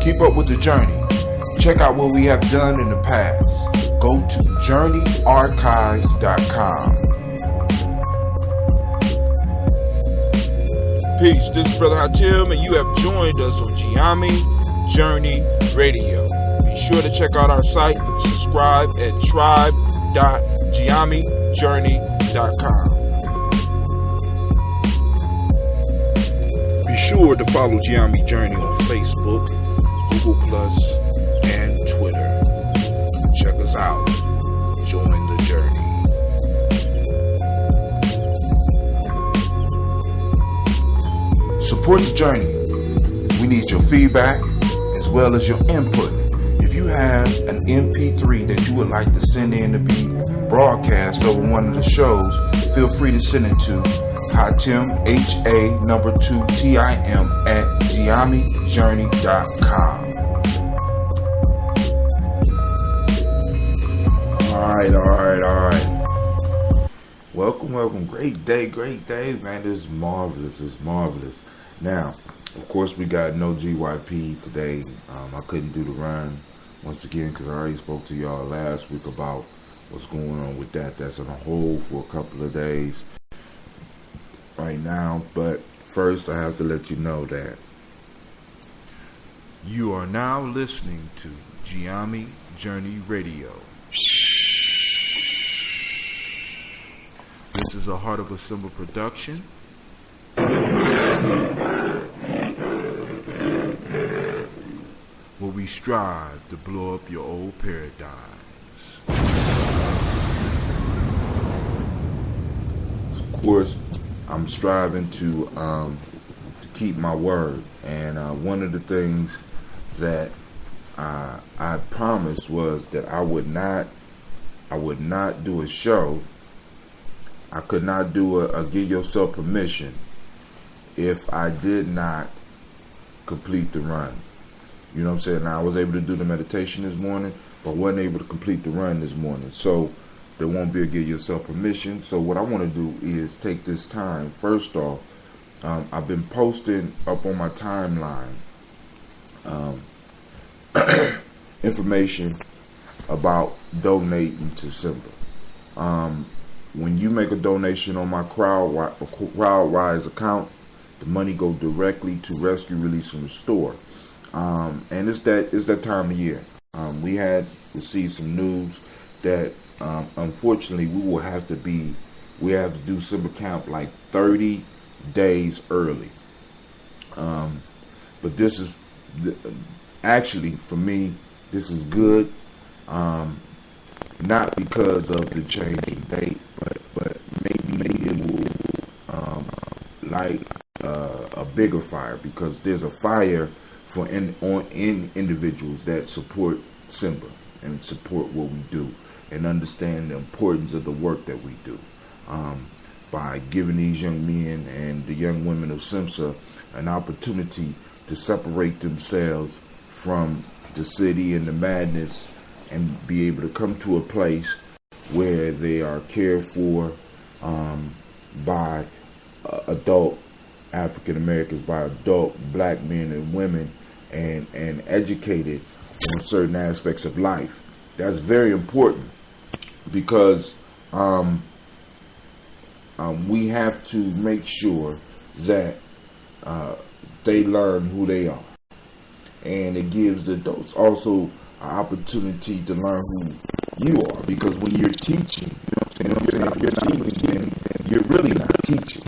Keep up with the journey. Check out what we have done in the past. Go to journeyarchives.com. Peace, this is Brother Hatim, and you have joined us on Gye-Nyame Journey Radio. Be sure to check out our site and subscribe at tribe.gyenamejourney.com. Be sure to follow Gye-Nyame Journey on Facebook, Google Plus, and Twitter. Check us out. Join the journey. Support the journey. We need your feedback as well as your input. If you have an MP3 that you would like to send in to be broadcast over one of the shows, feel free to send it to Hatim, HA2TIM at GyeNyameJourney.com. All right. Welcome. Great day, man. This is marvelous. Now, of course, we got no GYP today. I couldn't do the run once again because I already spoke to y'all last week about what's going on with that. That's on hold for a couple of days right now. But first, I have to let you know that you are now listening to Gye-Nyame Journey Radio. This is a Heart of a Simba production. Where we strive to blow up your old paradigms. Of course, I'm striving to keep my word, and one of the things that I promised was that I would not do a show. I could not do a give yourself permission if I did not complete the run. You know what I'm saying? Now, I was able to do the meditation this morning, but wasn't able to complete the run this morning. So there won't be a give yourself permission. So what I want to do is take this time. First off, I've been posting up on my timeline information about donating to Simba. When you make a donation on my CrowdWise account, the money goes directly to Rescue, Release, and Restore. And it's that time of year. We had received some news that unfortunately we have to do Simba camp like 30 days early. But this is actually, for me, this is good. Not because of the changing date, but maybe it will light a bigger fire, because there's a fire in individuals that support Simba and support what we do and understand the importance of the work that we do, by giving these young men and the young women of Simba an opportunity to separate themselves from the city and the madness and be able to come to a place where they are cared for by adult African Americans, by adult black men and women, and educated on certain aspects of life. That's very important, because we have to make sure that they learn who they are, and it gives the adults also an opportunity to learn who you are, because when you're teaching, you know what I'm saying, if you're teaching, then you're really not teaching.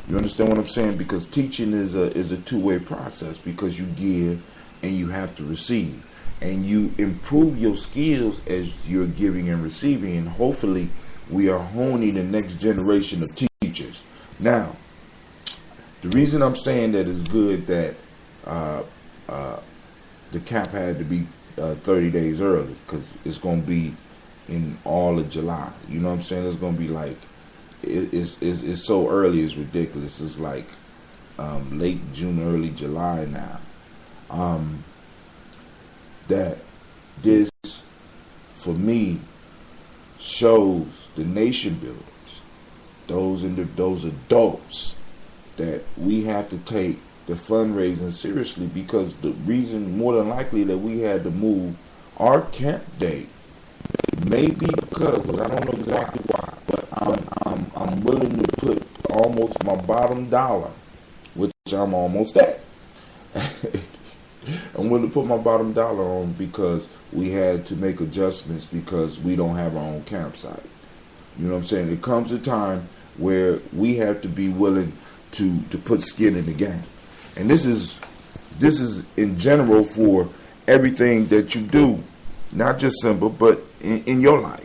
You understand what I'm saying? Because teaching is a two-way process, because you give and you have to receive, and you improve your skills as you're giving and receiving, and hopefully we are honing the next generation of teachers. Now, the reason I'm saying that is good that the camp had to be 30 days early, because it's going to be in all of July. You know what I'm saying? It's going to be like, it's so early, it's ridiculous. It's like late June, early July now. That this, for me, shows the nation builders, those adults, that we have to take the fundraising seriously, because the reason more than likely that we had to move our camp date may be because I don't know exactly why, but I'm willing to put almost my bottom dollar, which I'm almost at. I'm willing to put my bottom dollar on, because we had to make adjustments because we don't have our own campsite. You know what I'm saying? It comes a time where we have to be willing to put skin in the game. And this is in general for everything that you do, not just Simba, but in your life.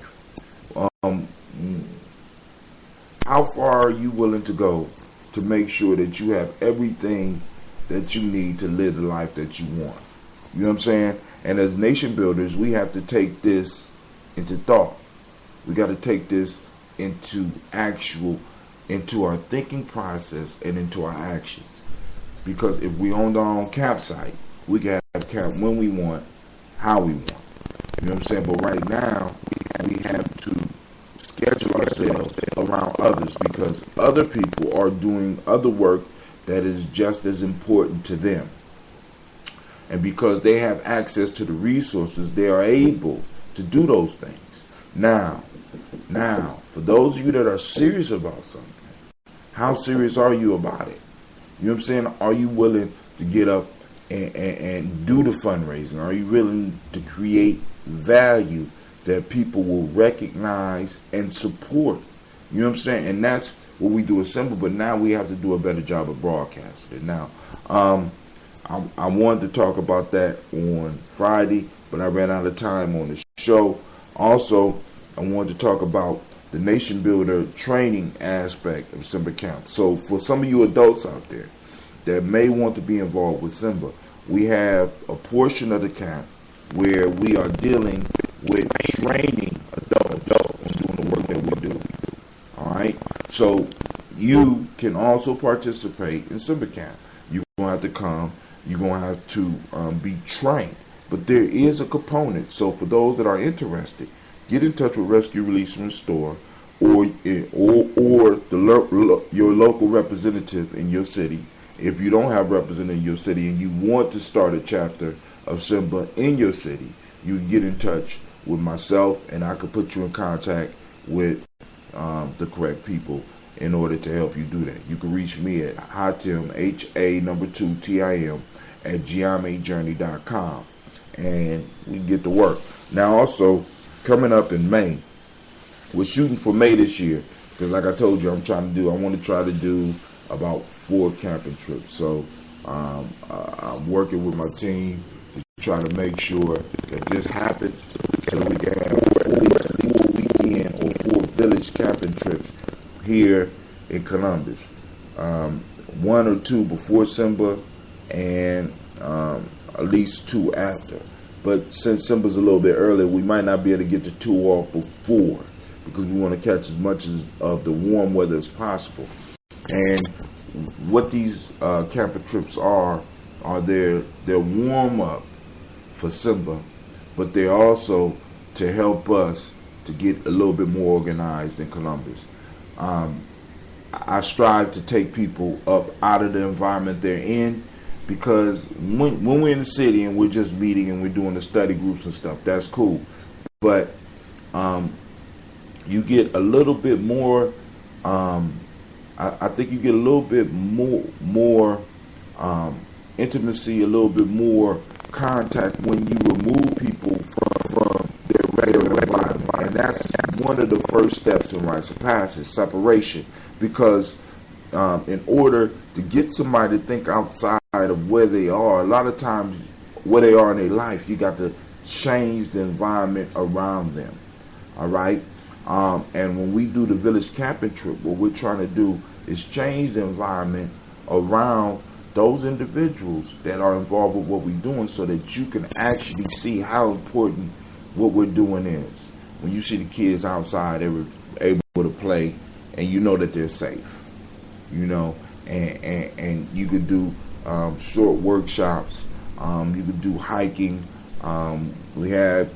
How far are you willing to go to make sure that you have everything that you need to live the life that you want? You know what I'm saying? And as nation builders, we have to take this into thought. We got to take this into our thinking process and into our actions. Because if we owned our own campsite, we can have camp when we want, how we want. You know what I'm saying? But right now, we have to schedule ourselves around others, because other people are doing other work that is just as important to them. And because they have access to the resources, they are able to do those things. Now, for those of you that are serious about something, how serious are you about it? You know what I'm saying? Are you willing to get up and do the fundraising? Are you willing to create value that people will recognize and support? You know what I'm saying? And that's what we do at Simba, but now we have to do a better job of broadcasting it. Now, I wanted to talk about that on Friday, but I ran out of time on the show. Also, I wanted to talk about the Nation Builder training aspect of Simba Camp. So for some of you adults out there that may want to be involved with Simba, we have a portion of the camp where we are dealing with training adults and doing the work that we do. All right? So you can also participate in Simba Camp. You're going to have to come. You're going to have to be trained. But there is a component. So for those that are interested, get in touch with Rescue Release and Restore or your local representative in your city. If you don't have a representative in your city and you want to start a chapter of Simba in your city, you can get in touch with myself, and I could put you in contact with the correct people in order to help you do that. You can reach me at Hatim, HA2TIM, at Gye-Nyame and we can get to work. Now also, coming up in May, we're shooting for May this year, because like I told you, I want to try to do about 4 camping trips. So I'm working with my team to try to make sure that this happens, so we can have 4 weekend or 4 village camping trips here in Columbus. 1 or 2 before Simba, and at least 2 after. But since Simba's a little bit earlier, we might not be able to get the 2 off before, because we want to catch as much of the warm weather as possible. And what these camping trips are they're warm up for Simba, but they're also to help us to get a little bit more organized in Columbus. I strive to take people up out of the environment they're in, because when we're in the city and we're just meeting and we're doing the study groups and stuff, that's cool. But you get a little bit more, I think you get a little bit more intimacy, a little bit more contact when you remove people from their regular environment. And that's one of the first steps in rites of passage, separation. Because in order to get somebody to think outside of where they are, a lot of times where they are in their life, you got to change the environment around them. All right? And when we do the village camping trip, what we're trying to do is change the environment around those individuals that are involved with what we're doing, so that you can actually see how important what we're doing is. When you see the kids outside, they're able to play, and you know that they're safe. You know, and you could do short workshops. You could do hiking. We have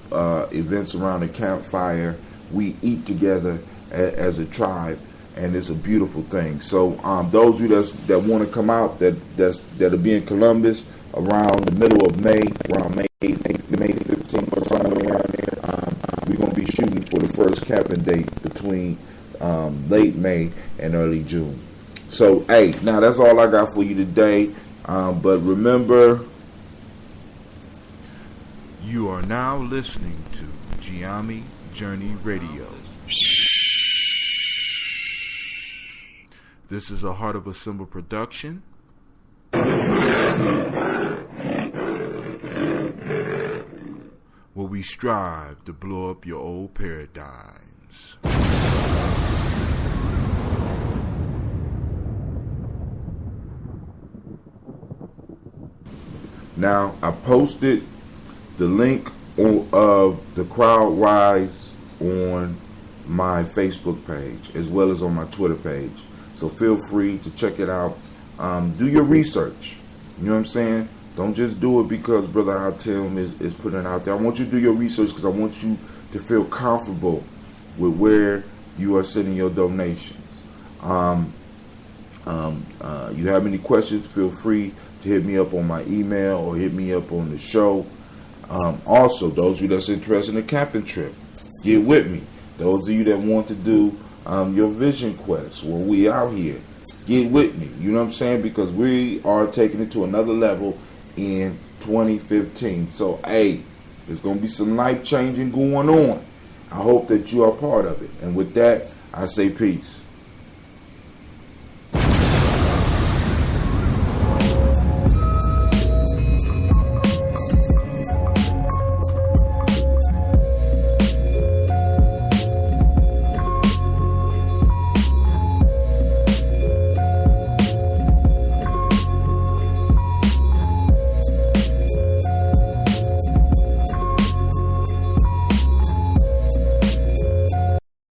events around the campfire we eat together as a tribe, and it's a beautiful thing. So those of you that want to come out, that'll be in Columbus around the middle of May, around May 15th or somewhere around there, we're going to be shooting for the first camping date between late May and early June. So, hey, now that's all I got for you today. But remember, You are now listening to Gye-Nyame Journey Radio. This is a Heart of a Simba production. Where we strive to blow up your old paradigms. now I posted the link of the crowd rise on my Facebook page as well as on my Twitter page. So feel free to check it out. Do your research. You know what I'm saying? Don't just do it because Brother Atim is putting it out there. I want you to do your research because I want you to feel comfortable with where you are sending your donations. You have any questions, feel free to hit me up on my email or hit me up on the show. Also, those of you that's interested in a camping trip, get with me. Those of you that want to do your vision quest when we out here, get with me. You know what I'm saying? Because we are taking it to another level in 2015. So, hey, there's going to be some life changing going on. I hope that you are part of it. And with that, I say peace.